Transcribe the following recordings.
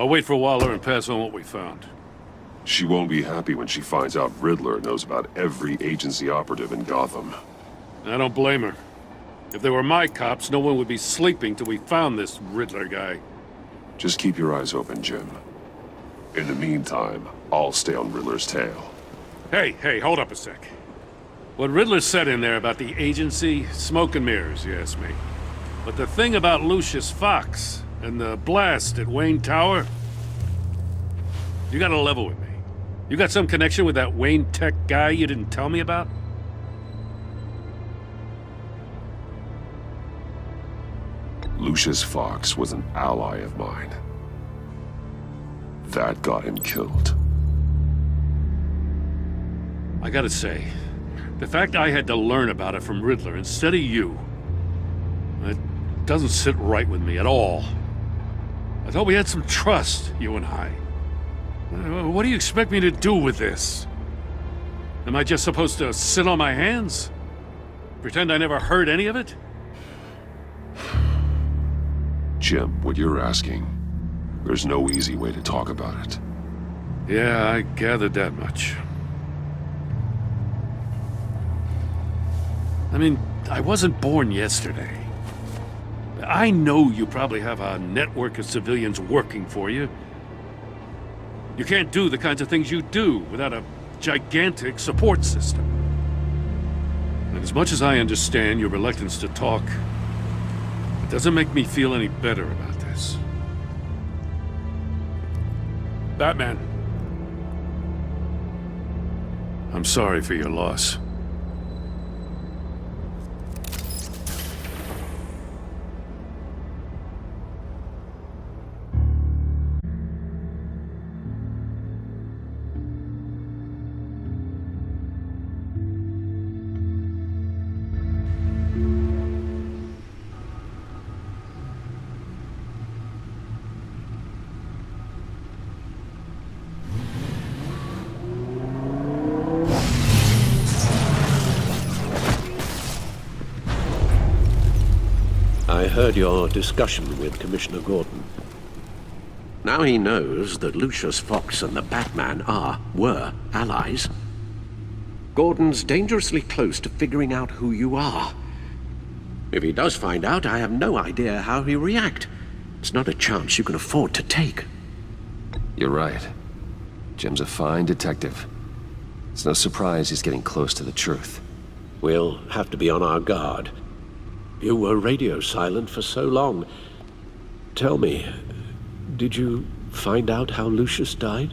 I'll wait for Waller and pass on what we found. She won't be happy when she finds out Riddler knows about every agency operative in Gotham. I don't blame her. If they were my cops, no one would be sleeping till we found this Riddler guy. Just keep your eyes open, Jim. In the meantime, I'll stay on Riddler's tail. Hey, hold up a sec. What Riddler said in there about the agency, smoke and mirrors, you ask me. But the thing about Lucius Fox and the blast at Wayne Tower, you gotta level with me. You got some connection with that Wayne Tech guy you didn't tell me about? Lucius Fox was an ally of mine. That got him killed. I gotta say, the fact I had to learn about it from Riddler instead of you, it doesn't sit right with me at all. I thought we had some trust, you and I. What do you expect me to do with this? Am I just supposed to sit on my hands? Pretend I never heard any of it? Jim, what you're asking, there's no easy way to talk about it. Yeah, I gathered that much. I mean, I wasn't born yesterday. I know you probably have a network of civilians working for you. You can't do the kinds of things you do without a gigantic support system. And as much as I understand your reluctance to talk, it doesn't make me feel any better about this. Batman. I'm sorry for your loss. I heard your discussion with Commissioner Gordon. Now he knows that Lucius Fox and the Batman were allies. Gordon's dangerously close to figuring out who you are. If he does find out, I have no idea how he'll react. It's not a chance you can afford to take. You're right. Jim's a fine detective. It's no surprise he's getting close to the truth. We'll have to be on our guard. You were radio silent for so long. Tell me, did you find out how Lucius died?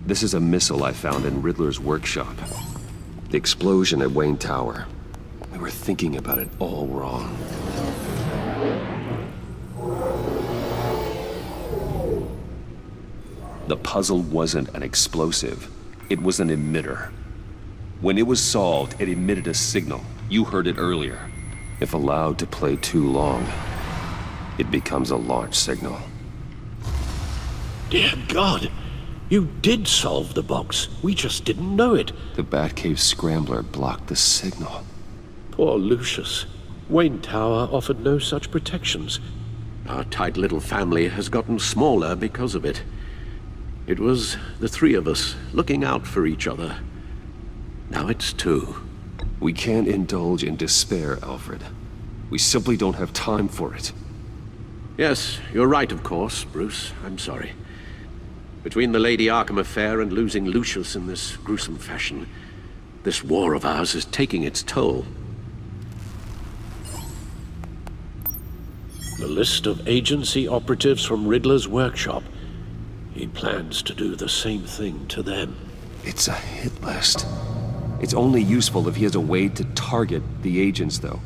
This is a missile I found in Riddler's workshop. The explosion at Wayne Tower. We were thinking about it all wrong. The puzzle wasn't an explosive. It was an emitter. When it was solved, it emitted a signal. You heard it earlier. If allowed to play too long, it becomes a launch signal. Dear God! You did solve the box. We just didn't know it. The Batcave scrambler blocked the signal. Poor Lucius. Wayne Tower offered no such protections. Our tight little family has gotten smaller because of it. It was the three of us looking out for each other. Now it's two. We can't indulge in despair, Alfred. We simply don't have time for it. Yes, you're right, of course, Bruce. I'm sorry. Between the Lady Arkham affair and losing Lucius in this gruesome fashion, this war of ours is taking its toll. The list of agency operatives from Riddler's workshop. He plans to do the same thing to them. It's a hit list. It's only useful if he has a way to target the agents, though.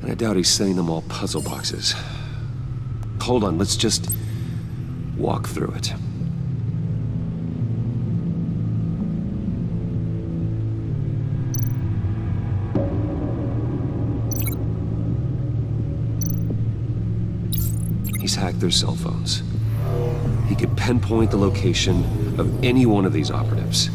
And I doubt he's sending them all puzzle boxes. Hold on, let's just walk through it. He's hacked their cell phones. He could pinpoint the location of any one of these operatives.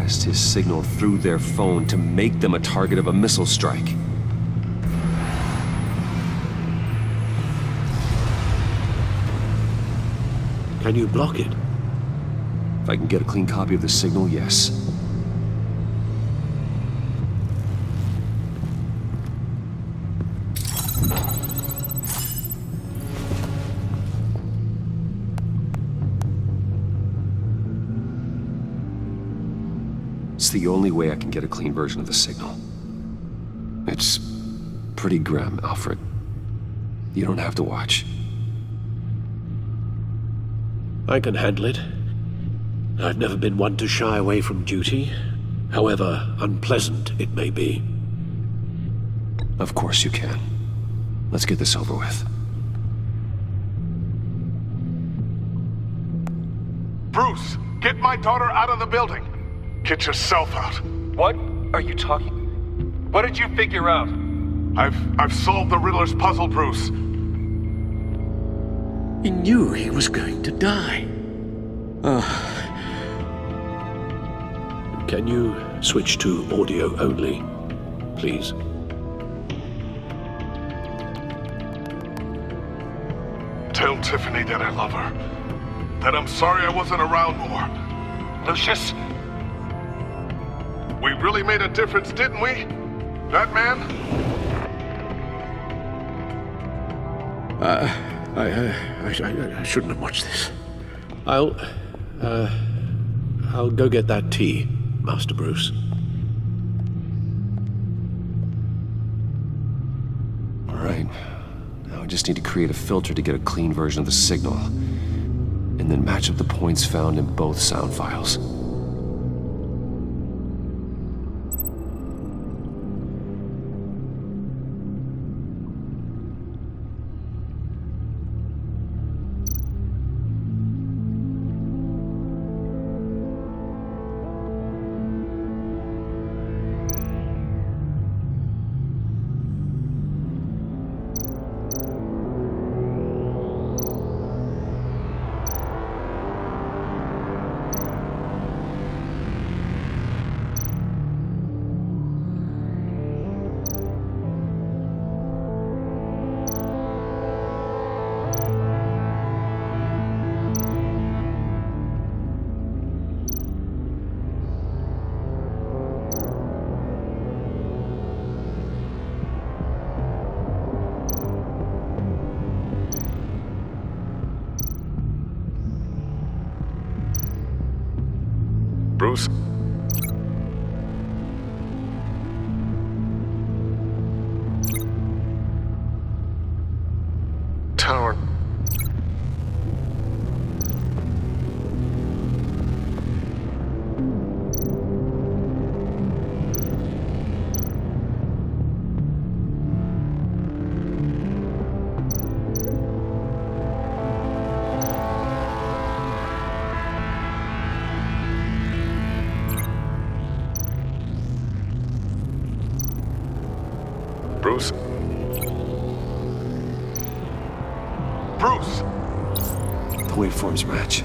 broadcast his signal through their phone to make them a target of a missile strike. Can you block it? If I can get a clean copy of the signal, yes. It's the only way I can get a clean version of the signal. It's pretty grim, Alfred. You don't have to watch. I can handle it. I've never been one to shy away from duty, however unpleasant it may be. Of course you can. Let's get this over with. Bruce, get my daughter out of the building. Get yourself out. What are you talking? What did you figure out? I've solved the Riddler's puzzle, Bruce. He knew he was going to die. Can you switch to audio only, please? Tell Tiffany that I love her. That I'm sorry I wasn't around more. Lucius? We really made a difference, didn't we? Batman? I shouldn't have watched this. I'll go get that tea, Master Bruce. All right. Now I just need to create a filter to get a clean version of the signal, and then match up the points found in both sound files. Bruce? Tower. Bruce? Bruce! The waveforms match.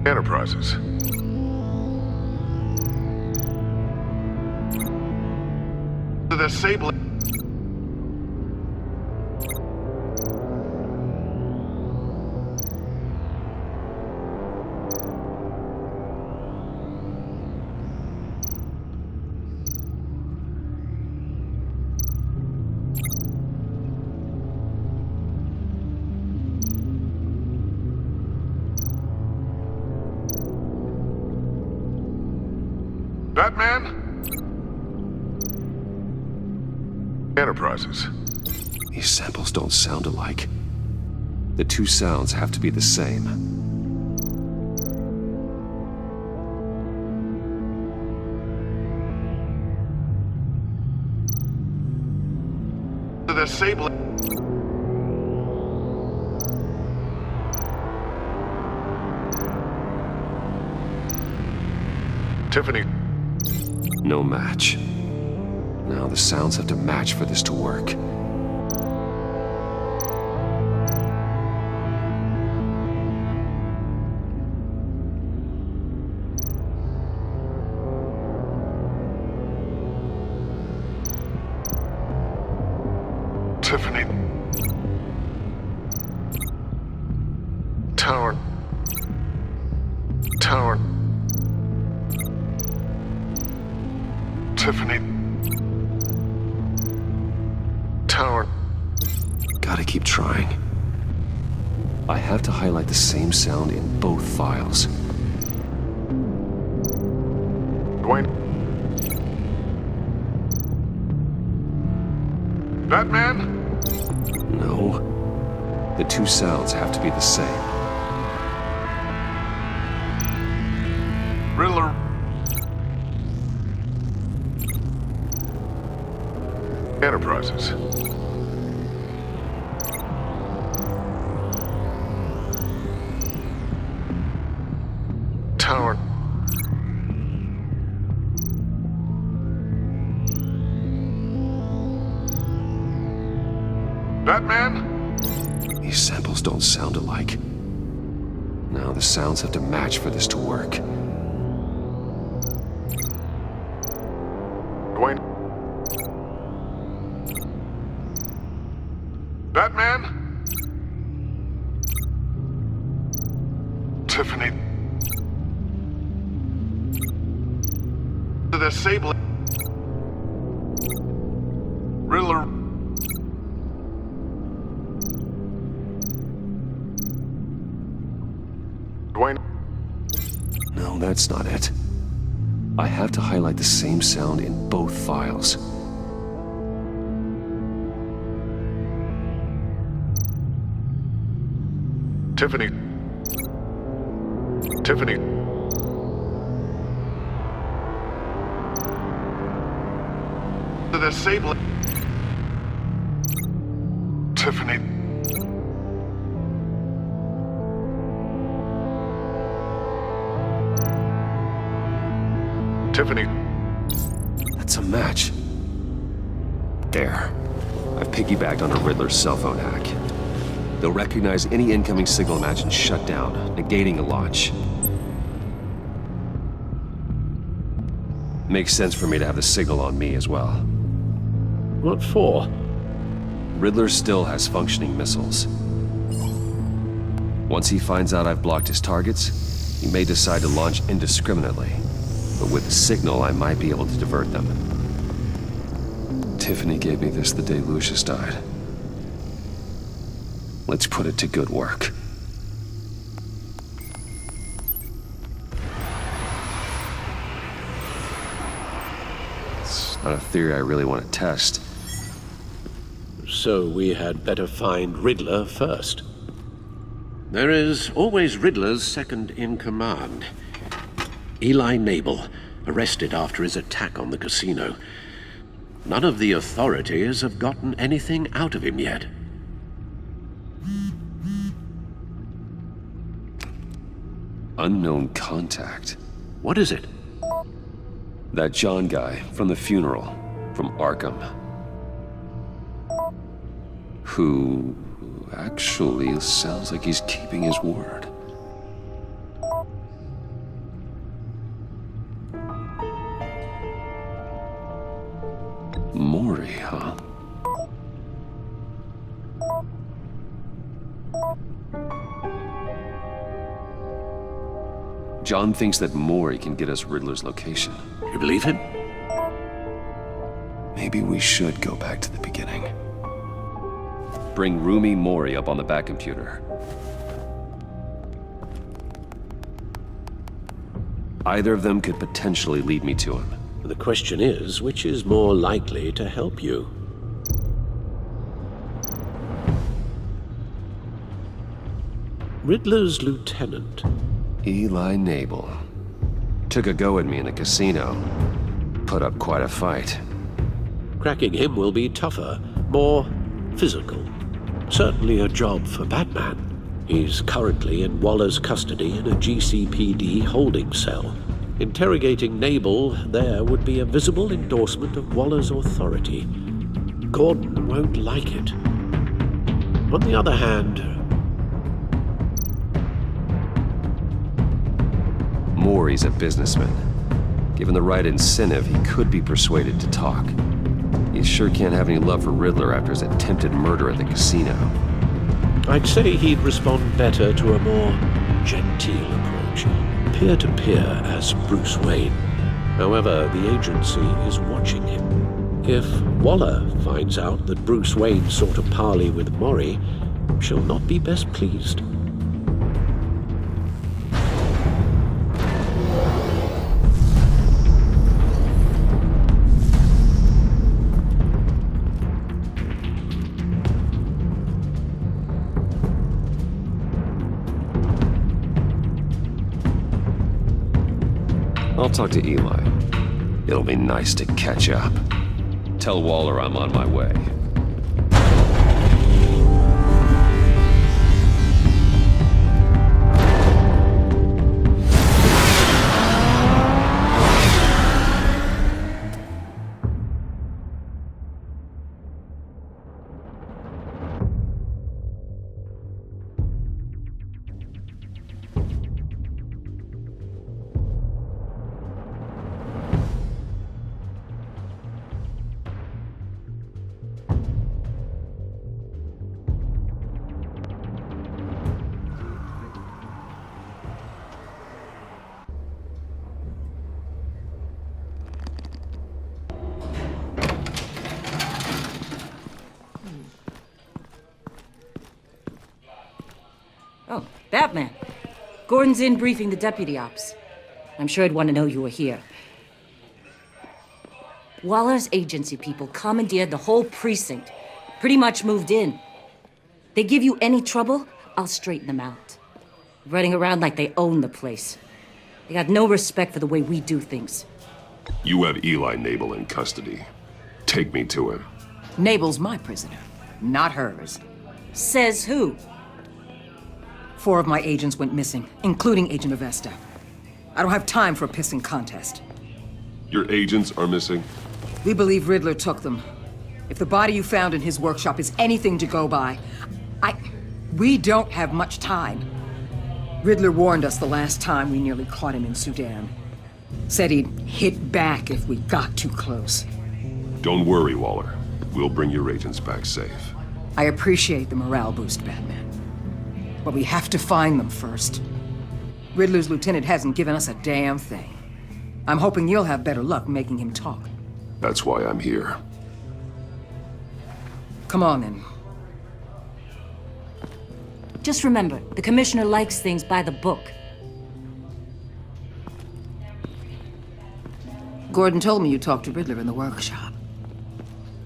Enterprises. The disabling. Batman? Enterprises. These samples don't sound alike. The two sounds have to be the same. The disabling. Tiffany. No match. Now the sounds have to match for this to work. Tiffany. Tower. Tower. Tiffany. Tower. Gotta keep trying. I have to highlight the same sound in both files. Dwayne. Batman? No. The two sounds have to be the same. Riddler. Enterprises. Tower. Batman? These samples don't sound alike. Now the sounds have to match for this to work. Dwayne? Batman? Tiffany? The disabling. Riddler. Dwayne. No, that's not it. I have to highlight the same sound in both files. Tiffany. Tiffany. The disabling. Tiffany. Tiffany. That's a match. There. I've piggybacked on a Riddler's cell phone hack. They'll recognize any incoming signal match and shut down, negating the launch. Makes sense for me to have the signal on me as well. What for? Riddler still has functioning missiles. Once he finds out I've blocked his targets, he may decide to launch indiscriminately. But with the signal, I might be able to divert them. Tiffany gave me this the day Lucius died. Let's put it to good work. It's not a theory I really want to test. So we had better find Riddler first. There is always Riddler's second in command. Eli Nabel, arrested after his attack on the casino. None of the authorities have gotten anything out of him yet. Unknown contact. What is it? That John guy from the funeral, from Arkham. Who actually sounds like he's keeping his word. Maury, huh? John thinks that Maury can get us Riddler's location. You believe him? Maybe we should go back to the beginning. Bring Rumi Maury up on the back computer. Either of them could potentially lead me to him. The question is, which is more likely to help you? Riddler's lieutenant. Eli Nabel. Took a go at me in a casino. Put up quite a fight. Cracking him will be tougher, more physical. Certainly a job for Batman. He's currently in Waller's custody in a GCPD holding cell. Interrogating Nabel there would be a visible endorsement of Waller's authority. Gordon won't like it. On the other hand, Maury's a businessman. Given the right incentive, he could be persuaded to talk. You sure can't have any love for Riddler after his attempted murder at the casino. I'd say he'd respond better to a more genteel approach, peer-to-peer as Bruce Wayne. However, the agency is watching him. If Waller finds out that Bruce Wayne sought a parley with Mori, she'll not be best pleased. I'll talk to Eli. It'll be nice to catch up. Tell Waller I'm on my way. Oh, Batman. Gordon's in briefing the deputy ops. I'm sure I'd want to know you were here. Waller's agency people commandeered the whole precinct. Pretty much moved in. They give you any trouble, I'll straighten them out. Running around like they own the place. They got no respect for the way we do things. You have Eli Nabel in custody. Take me to him. Nabel's my prisoner, not hers. Says who? 4 of my agents went missing, including Agent Avesta. I don't have time for a pissing contest. Your agents are missing? We believe Riddler took them. If the body you found in his workshop is anything to go by, we don't have much time. Riddler warned us the last time we nearly caught him in Sudan. Said he'd hit back if we got too close. Don't worry, Waller. We'll bring your agents back safe. I appreciate the morale boost, Batman. But we have to find them first. Riddler's lieutenant hasn't given us a damn thing. I'm hoping you'll have better luck making him talk. That's why I'm here. Come on, then. Just remember, the commissioner likes things by the book. Gordon told me you talked to Riddler in the workshop.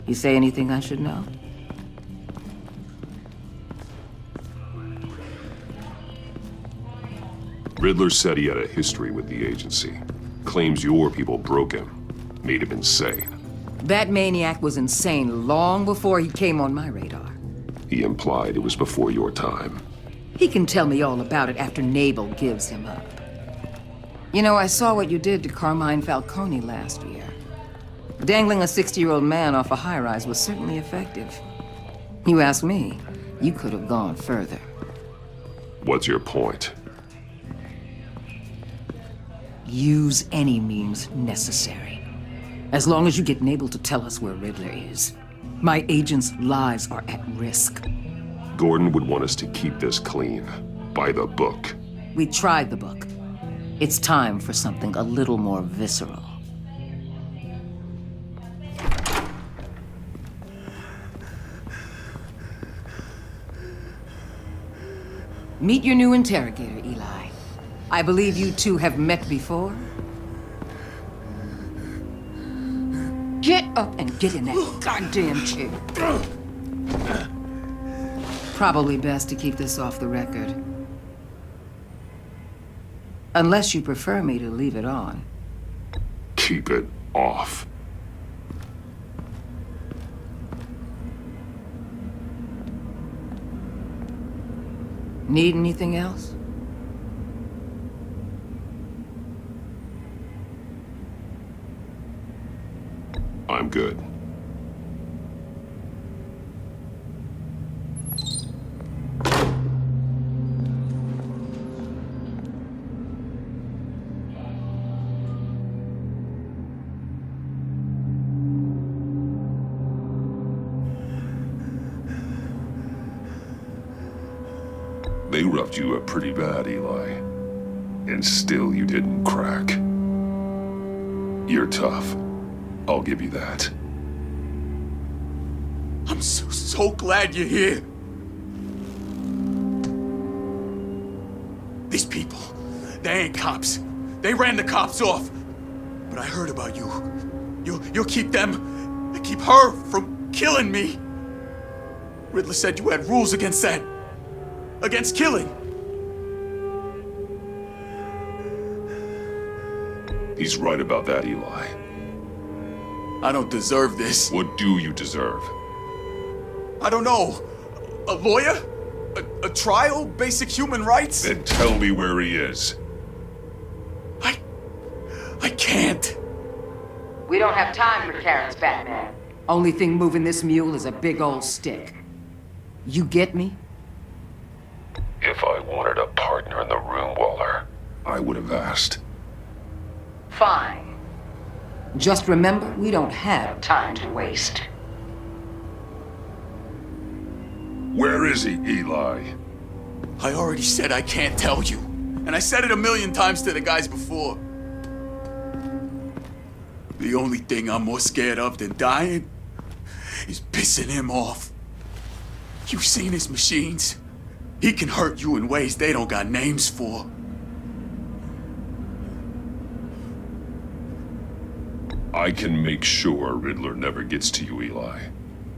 You say anything I should know? Riddler said he had a history with the agency. Claims your people broke him. Made him insane. That maniac was insane long before he came on my radar. He implied it was before your time. He can tell me all about it after Nabel gives him up. You know, I saw what you did to Carmine Falcone last year. Dangling a 60-year-old man off a high-rise was certainly effective. You ask me, you could have gone further. What's your point? Use any means necessary. As long as you get Nabel to tell us where Riddler is. My agents' lives are at risk. Gordon would want us to keep this clean. By the book. We tried the book. It's time for something a little more visceral. Meet your new interrogator, Eli. I believe you two have met before. Get up and get in that goddamn chair. Probably best to keep this off the record. Unless you prefer me to leave it on. Keep it off. Need anything else? I'm good. They roughed you up pretty bad, Eli. And still you didn't crack. You're tough. I'll give you that. I'm so glad you're here. These people, they ain't cops. They ran the cops off. But I heard about you. You'll keep them, keep her from killing me. Riddler said you had rules against that. Against killing. He's right about that, Eli. I don't deserve this. What do you deserve? I don't know. A lawyer? A trial? Basic human rights? Then tell me where he is. I can't. We don't have time for carrots, Batman. Only thing moving this mule is a big old stick. You get me? If I wanted a partner in the room, Waller, I would have asked. Fine. Just remember, we don't have time to waste. Where is he, Eli? I already said I can't tell you. And I said it 1,000,000 times to the guys before. The only thing I'm more scared of than dying is pissing him off. You've seen his machines. He can hurt you in ways they don't got names for. I can make sure Riddler never gets to you, Eli.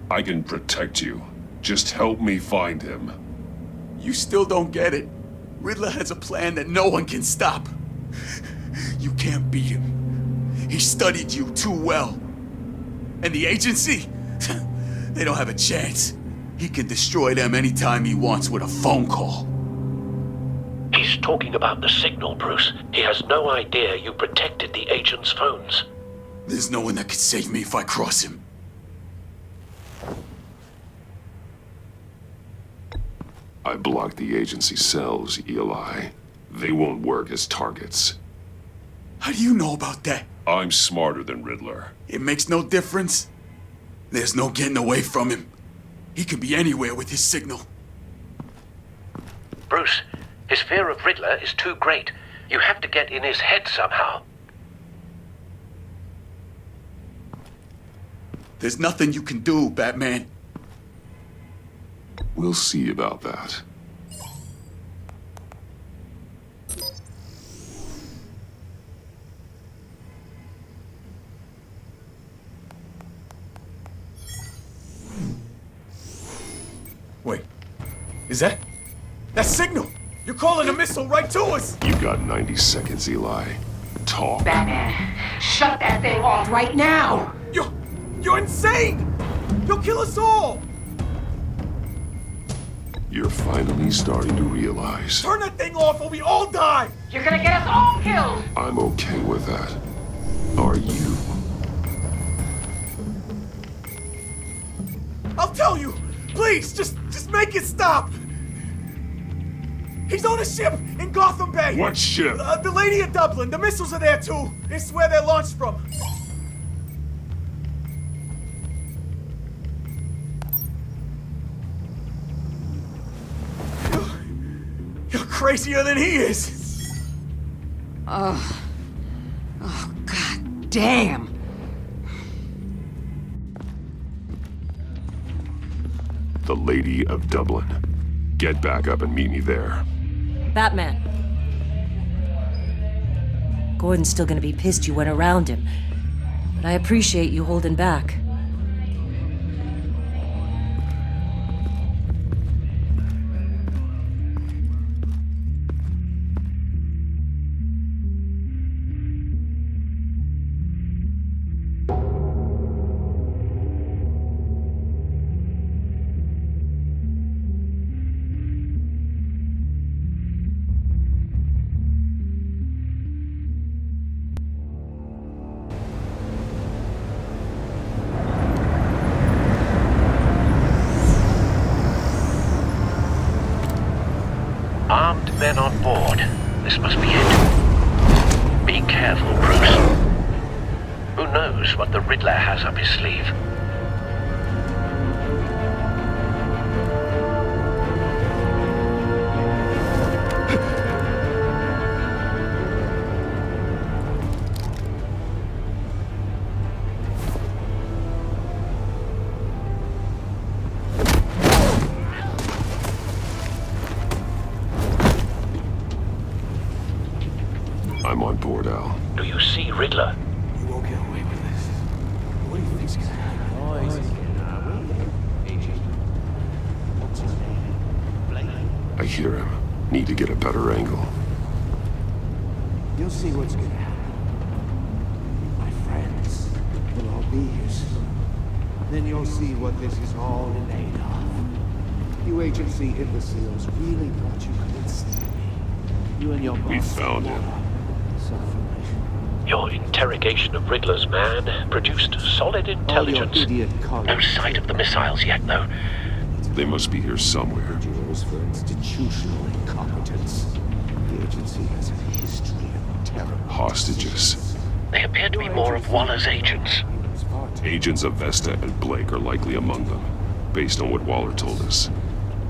I can protect you. Just help me find him. You still don't get it. Riddler has a plan that no one can stop. You can't beat him. He studied you too well. And the agency? They don't have a chance. He can destroy them anytime he wants with a phone call. He's talking about the signal, Bruce. He has no idea you protected the agent's phones. There's no one that can save me if I cross him. I blocked the agency cells, Eli. They won't work as targets. How do you know about that? I'm smarter than Riddler. It makes no difference. There's no getting away from him. He can be anywhere with his signal. Bruce, his fear of Riddler is too great. You have to get in his head somehow. There's nothing you can do, Batman. We'll see about that. Wait, is that signal? You're calling a missile right to us! You got 90 seconds, Eli. Talk. Batman, shut that thing off right now! You're insane! You'll kill us all! You're finally starting to realize. Turn that thing off or we all die! You're gonna get us all killed! I'm okay with that. Are you? I'll tell you! Please, just make it stop! He's on a ship in Gotham Bay! What ship? The Lady of Dublin. The missiles are there too. It's where they're launched from. You're crazier than he is! Oh, God damn! The Lady of Dublin. Get back up and meet me there. Batman. Gordon's still gonna be pissed you went around him, but I appreciate you holding back. Armed men on board. This must be it. Be careful, Bruce. Who knows what the Riddler has up his sleeve? I'm on board, Al. Do you see Riddler? You won't get away with this. What do you think's gonna happen? Oh, easy. What's his name? I hear him. Need to get a better angle. You'll see what's gonna happen. My friends will all be here soon. Then you'll see what this is all in aid of. You agency imbeciles really thought you could withstand me. You and your boss. We found him. Your interrogation of Riddler's man produced solid intelligence. No sight of the missiles yet, though. They must be here somewhere. Individuals for institutional incompetence. The agency has a history of terror. Hostages. They appear to be more of Waller's agents. Agents of Vesta and Blake are likely among them, based on what Waller told us.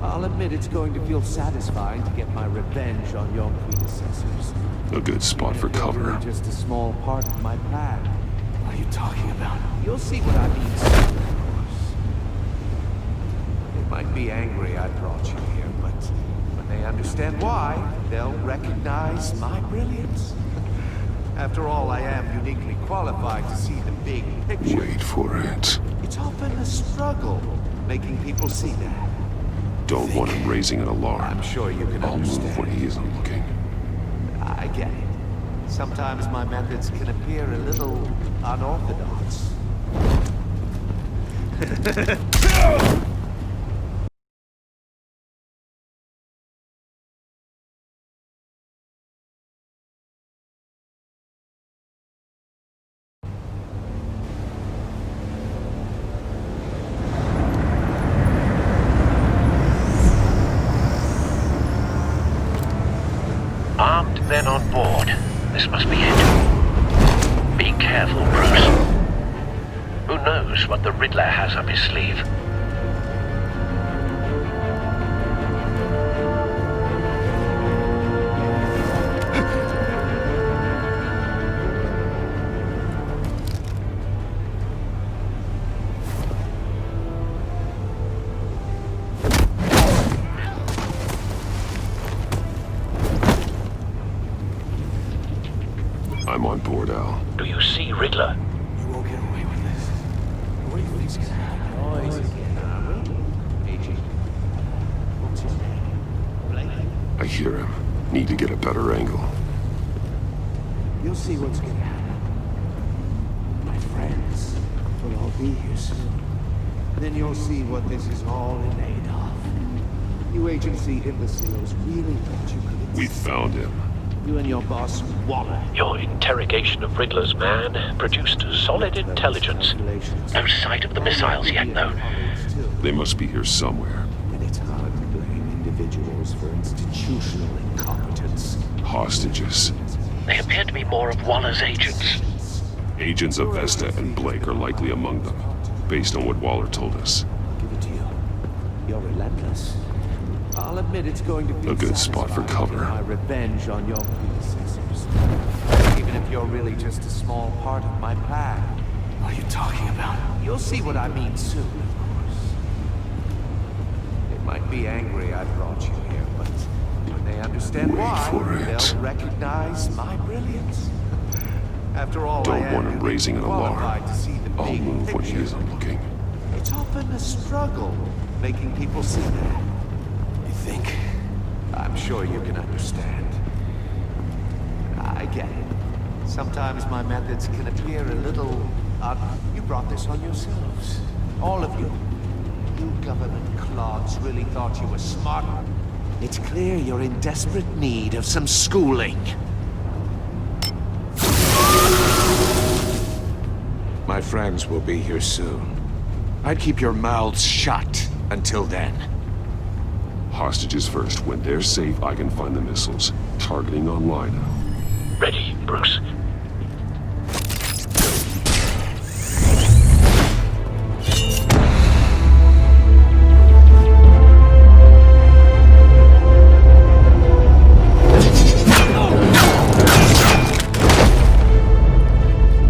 I'll admit it's going to feel satisfying to get my revenge on your predecessors. A good spot for cover. Really just a small part of my plan. What are you talking about? You'll see what I mean soon, of course. They might be angry I brought you here, but when they understand why, they'll recognize my brilliance. After all, I am uniquely qualified to see the big picture. Wait for it. It's often a struggle making people see that. Don't want him raising an alarm. I'm sure you can I'll understand. move when he isn't looking. I get it. Sometimes my methods can appear a little unorthodox. Armed men on board. This must be it. Be careful, Bruce. Who knows what the Riddler has up his sleeve? I'm on board, Al. Do you see Riddler? You won't get away with this. What do you think's gonna happen? Oh, easy. What's his name? I hear him. Need to get a better angle. You'll see what's gonna happen. My friends will all be here soon. Then you'll see what this is all in aid of. You agency imbeciles really thought you could... We found him. You and your boss, Waller. Your interrogation of Riddler's man produced solid intelligence. No sight of the missiles yet, though. They must be here somewhere. And it's hard to blame individuals for institutional incompetence. Hostages. They appear to be more of Waller's agents. Agents of Vesta and Blake are likely among them, based on what Waller told us. I'll give it to you. You're relentless. I'll admit it's going to be A good spot for cover. My revenge on your predecessors. Even if you're really just a small part of my plan. What are you talking about? You'll see what I mean soon, of course. They might be angry I brought you here, but when they understand Wait why, for it. they'll recognize my brilliance. After all, I Don't am want him raising an alarm. qualified to see the I'll big move when he picture. isn't looking. It's often a struggle making people see that. You think? I'm sure you can understand. I get it. Sometimes my methods can appear a little You brought this on yourselves. All of you. You government clods really thought you were smart. It's clear you're in desperate need of some schooling. My friends will be here soon. I'd keep your mouths shut until then. Hostages first. When they're safe, I can find the missiles. Targeting online. Ready, Bruce.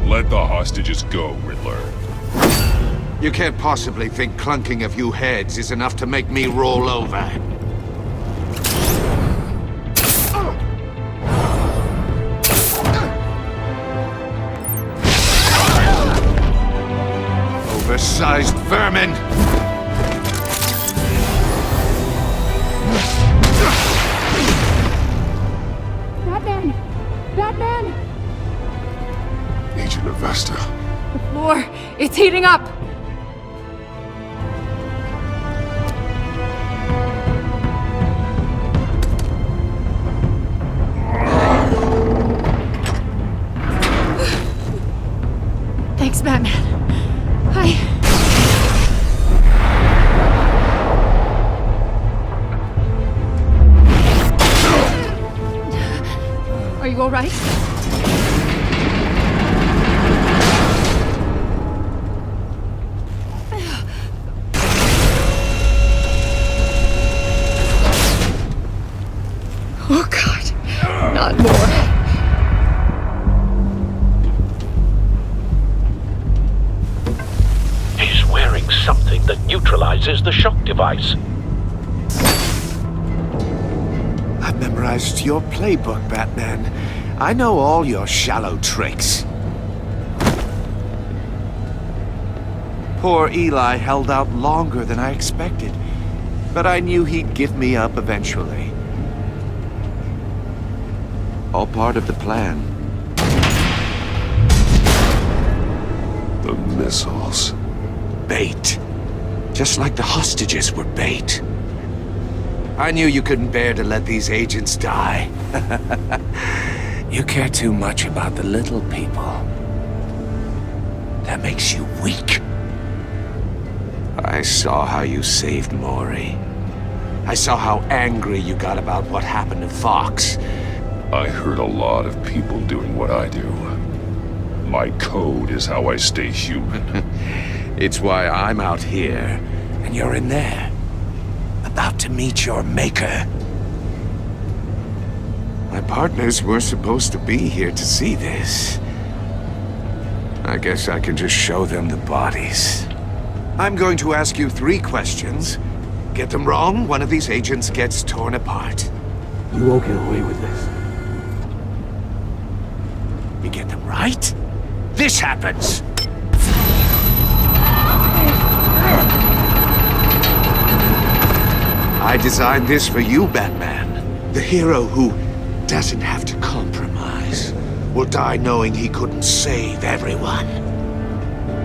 Let the hostages go, Riddler. You can't possibly think clunking a few heads is enough to make me roll over. Oversized vermin! Batman! Batman! Agent Avesta. The floor, it's heating up! Thanks, Batman. Are you all right? Oh, God. Not more. He's wearing something that neutralizes the shock device. I've memorized your playbook, Batman. I know all your shallow tricks. Poor Eli held out longer than I expected, but I knew he'd give me up eventually. All part of the plan. The missiles. Bait. Just like the hostages were bait. I knew you couldn't bear to let these agents die. You care too much about the little people. That makes you weak. I saw how you saved Maury. I saw how angry you got about what happened to Fox. I heard a lot of people doing what I do. My code is how I stay human. It's why I'm out here, and you're in there. About to meet your maker. My partners were supposed to be here to see this. I guess I can just show them the bodies. I'm going to ask you 3 questions. Get them wrong, one of these agents gets torn apart. You won't get away with this. You get them right, this happens! I designed this for you, Batman. The hero who doesn't have to compromise. Will die knowing he couldn't save everyone.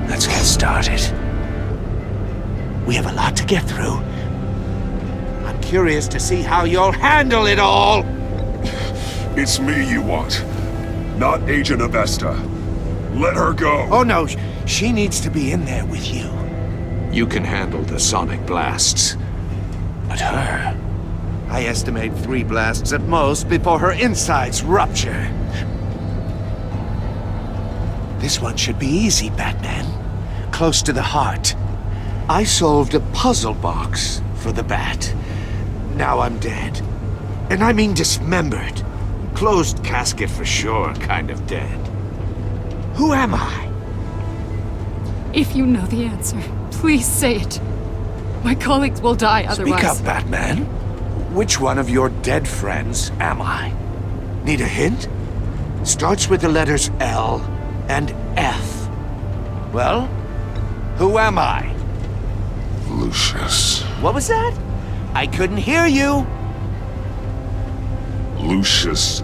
Let's get started. We have a lot to get through. I'm curious to see how you'll handle it all! It's me you want, not Agent Avesta. Let her go! Oh no, she needs to be in there with you. You can handle the sonic blasts. But her... I estimate 3 blasts at most before her insides rupture. This one should be easy, Batman. Close to the heart. I solved a puzzle box for the Bat. Now I'm dead. And I mean dismembered. Closed casket for sure, kind of dead. Who am I? If you know the answer, please say it. My colleagues will die otherwise. Speak up, Batman. Which one of your dead friends am I? Need a hint? Starts with the letters L and F. Well, who am I? Lucius. What was that? I couldn't hear you. Lucius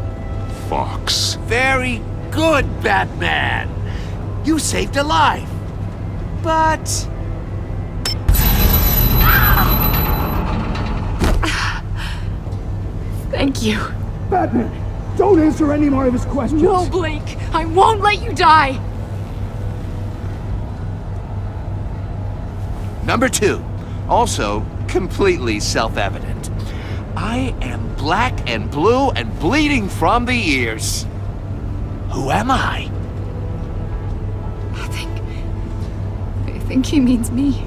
Fox. Very good, Batman. You saved a life. But... Thank you. Batman, don't answer any more of his questions. No, Blake. I won't let you die. Number 2, also completely self-evident. I am black and blue and bleeding from the ears. Who am I? I think he means me.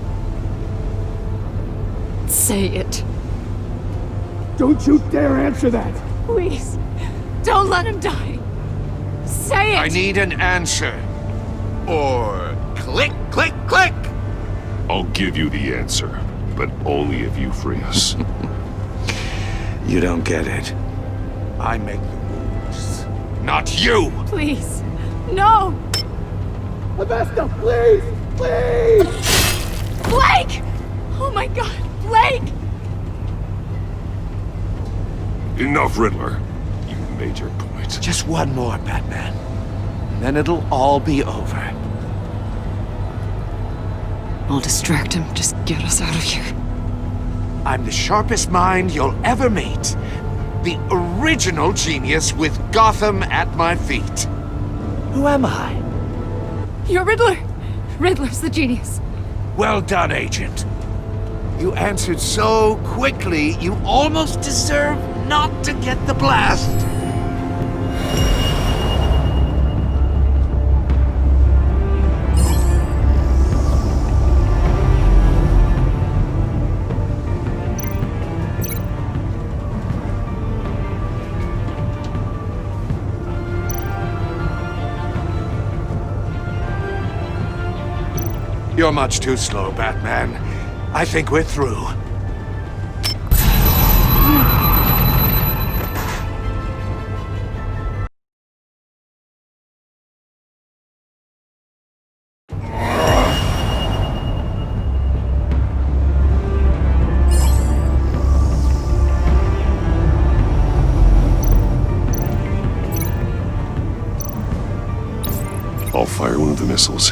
Say it. Don't you dare answer that! Please. Don't let him die. Say it! I need an answer. Or click, click, click! I'll give you the answer, but only if you free us. You don't get it. I make the rules, not you! Please. No! Avesta, please! Please! Blake! Oh my god, Blake! Enough, Riddler. You made your point. Just one more, Batman. And then it'll all be over. I'll distract him. Just get us out of here. I'm the sharpest mind you'll ever meet. The original genius with Gotham at my feet. Who am I? You're Riddler. Riddler's the genius. Well done, Agent. You answered so quickly, you almost deserve not to get the blast. You're much too slow, Batman. I think we're through. I'll fire one of the missiles.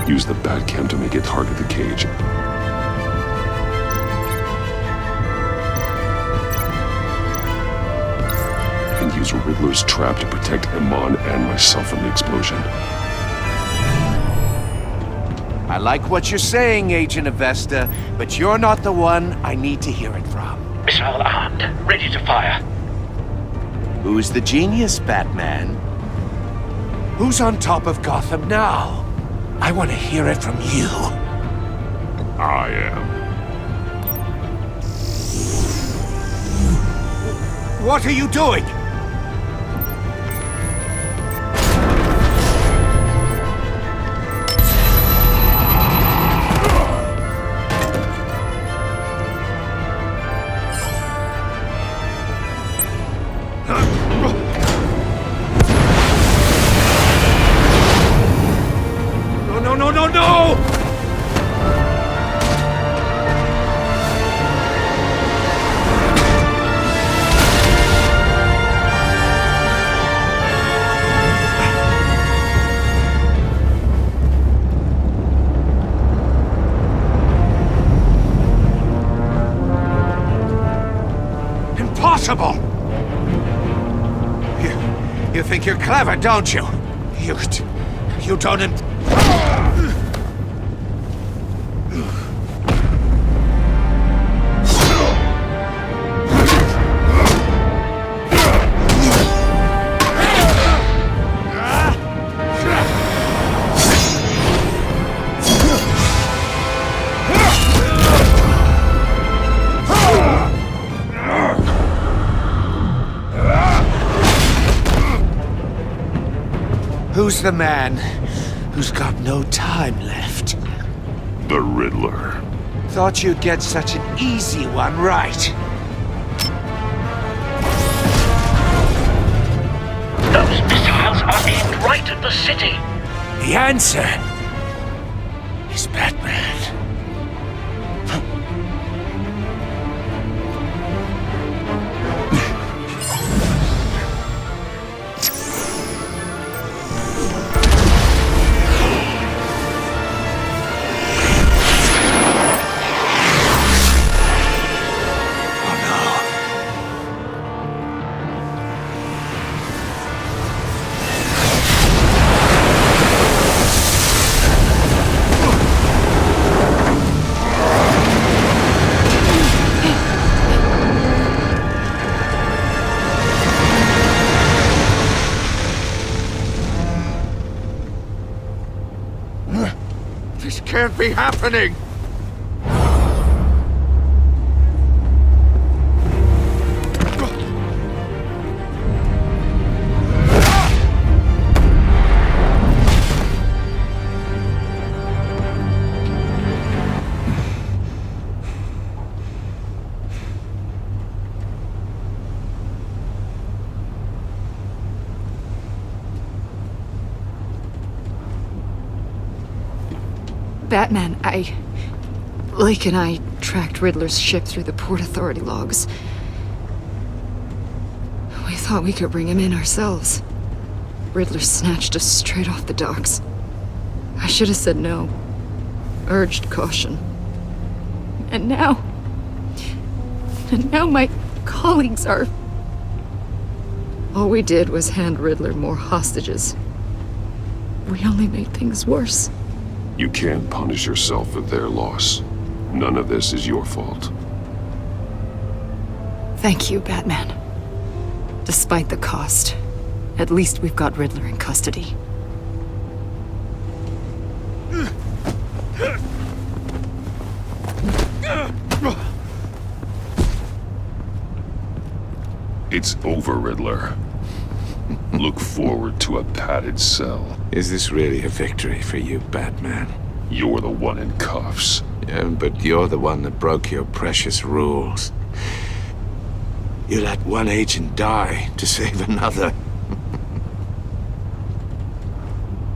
Use the Batcam to make it target the cage. And use Riddler's trap to protect Iman and myself from the explosion. I like what you're saying, Agent Avesta, but you're not the one I need to hear it from. Missile armed, ready to fire. Who's the genius, Batman? Who's on top of Gotham now? I want to hear it from you. I am. What are you doing? Impossible! You think you're clever, don't you? You don't... Who's the man who's got no time left? The Riddler. Thought you'd get such an easy one right. Those missiles are aimed right at the city. The answer is Batman. This can't be happening! Batman, Lake and I tracked Riddler's ship through the Port Authority logs. We thought we could bring him in ourselves. Riddler snatched us straight off the docks. I should have said no. Urged caution. And now my colleagues are... All we did was hand Riddler more hostages. We only made things worse. You can't punish yourself for their loss. None of this is your fault. Thank you, Batman. Despite the cost, at least we've got Riddler in custody. It's over, Riddler. Look forward to a padded cell. Is this really a victory for you, Batman? You're the one in cuffs. Yeah, but you're the one that broke your precious rules. You let one agent die to save another.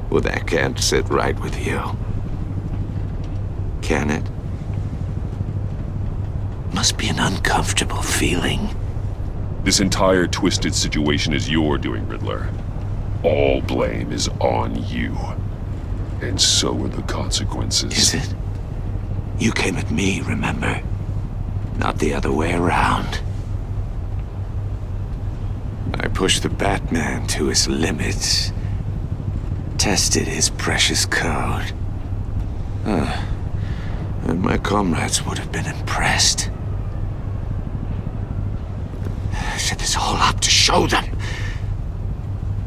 Well, that can't sit right with you. Can it? Must be an uncomfortable feeling. This entire twisted situation is your doing, Riddler. All blame is on you. And so are the consequences. Is it? You came at me, remember? Not the other way around. I pushed the Batman to his limits. Tested his precious code. And my comrades would have been impressed. I set this all up to show them.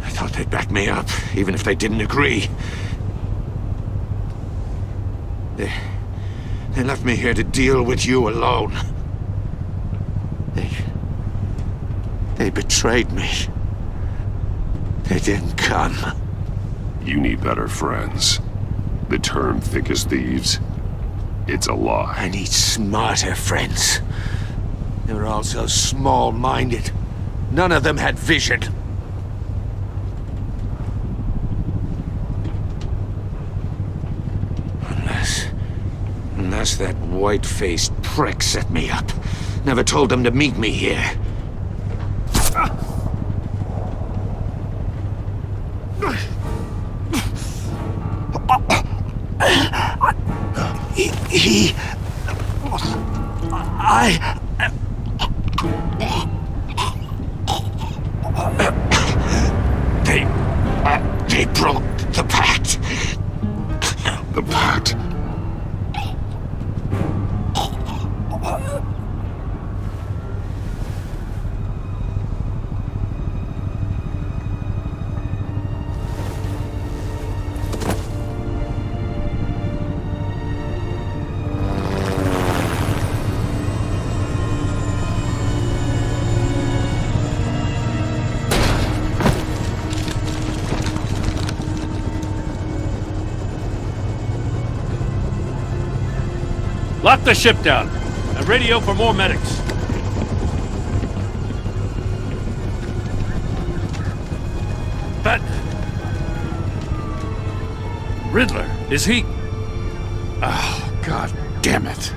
I thought they'd back me up, even if they didn't agree. They left me here to deal with you alone. They betrayed me. They didn't come. You need better friends. The term thick as thieves, it's a lie. I need smarter friends. They were all so small-minded. None of them had vision. Unless that white-faced prick set me up. Never told them to meet me here. They broke the pact. The pact? Lock the ship down and radio for more medics. But Riddler, is he? Oh, God damn it.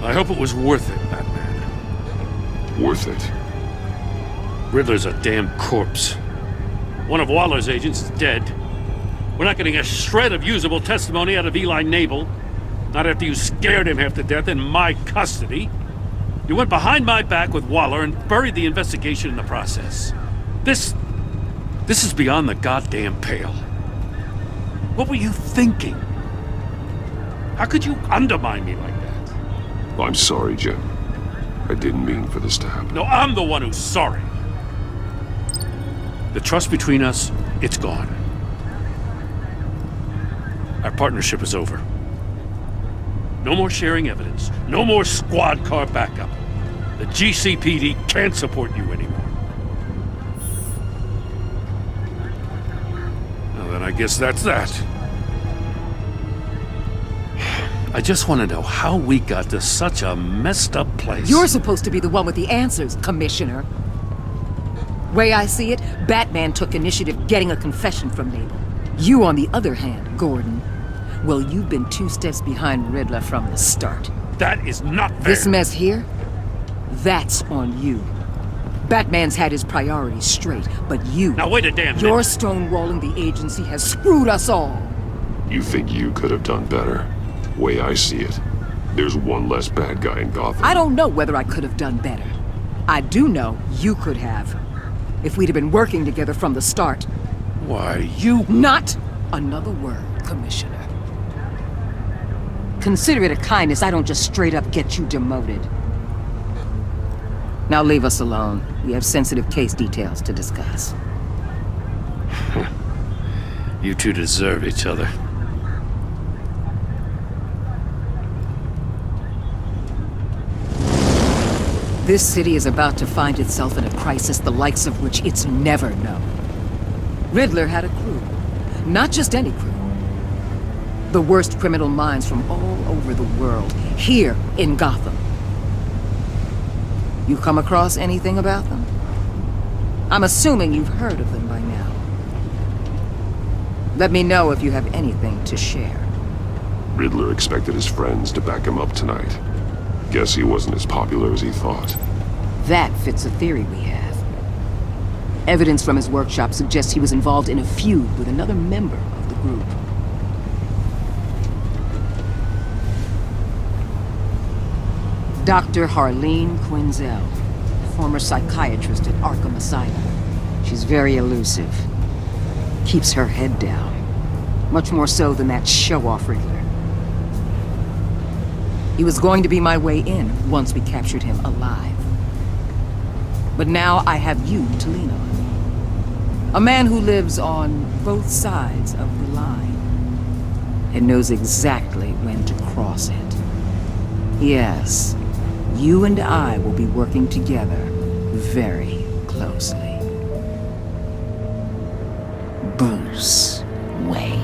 I hope it was worth it, Batman. Worth it? Riddler's a damn corpse. One of Waller's agents is dead. We're not getting a shred of usable testimony out of Eli Nabel. Not after you scared him half to death in my custody. You went behind my back with Waller and buried the investigation in the process. This is beyond the goddamn pale. What were you thinking? How could you undermine me like that? I'm sorry, Jim. I didn't mean for this to happen. No, I'm the one who's sorry. The trust between us, it's gone. Our partnership is over. No more sharing evidence. No more squad car backup. The GCPD can't support you anymore. Well, then I guess that's that. I just want to know how we got to such a messed up place. You're supposed to be the one with the answers, Commissioner. Way I see it, Batman took initiative getting a confession from Nabel. You, on the other hand, Gordon, Well, you've been 2 steps behind Riddler from the start. That is not fair. This mess here, that's on you. Batman's had his priorities straight, but you... Now wait a damn minute. Your stonewalling the agency has screwed us all. You think you could have done better? Way I see it, there's one less bad guy in Gotham. I don't know whether I could have done better. I do know you could have. If we'd have been working together from the start. Why, you... Not another word, Commissioner. Consider it a kindness I don't just straight up get you demoted. Now leave us alone. We have sensitive case details to discuss. You two deserve each other. This city is about to find itself in a crisis the likes of which it's never known. Riddler had a crew. Not just any crew. The worst criminal minds from all over the world, here in Gotham. You come across anything about them? I'm assuming you've heard of them by now. Let me know if you have anything to share. Riddler expected his friends to back him up tonight. Guess he wasn't as popular as he thought. That fits a theory we have. Evidence from his workshop suggests he was involved in a feud with another member of the group. Dr. Harleen Quinzel, former psychiatrist at Arkham Asylum. She's very elusive. Keeps her head down. Much more so than that show-off Riddler. He was going to be my way in once we captured him alive. But now I have you to lean on. A man who lives on both sides of the line and knows exactly when to cross it. Yes, you and I will be working together very closely. Bruce Wayne.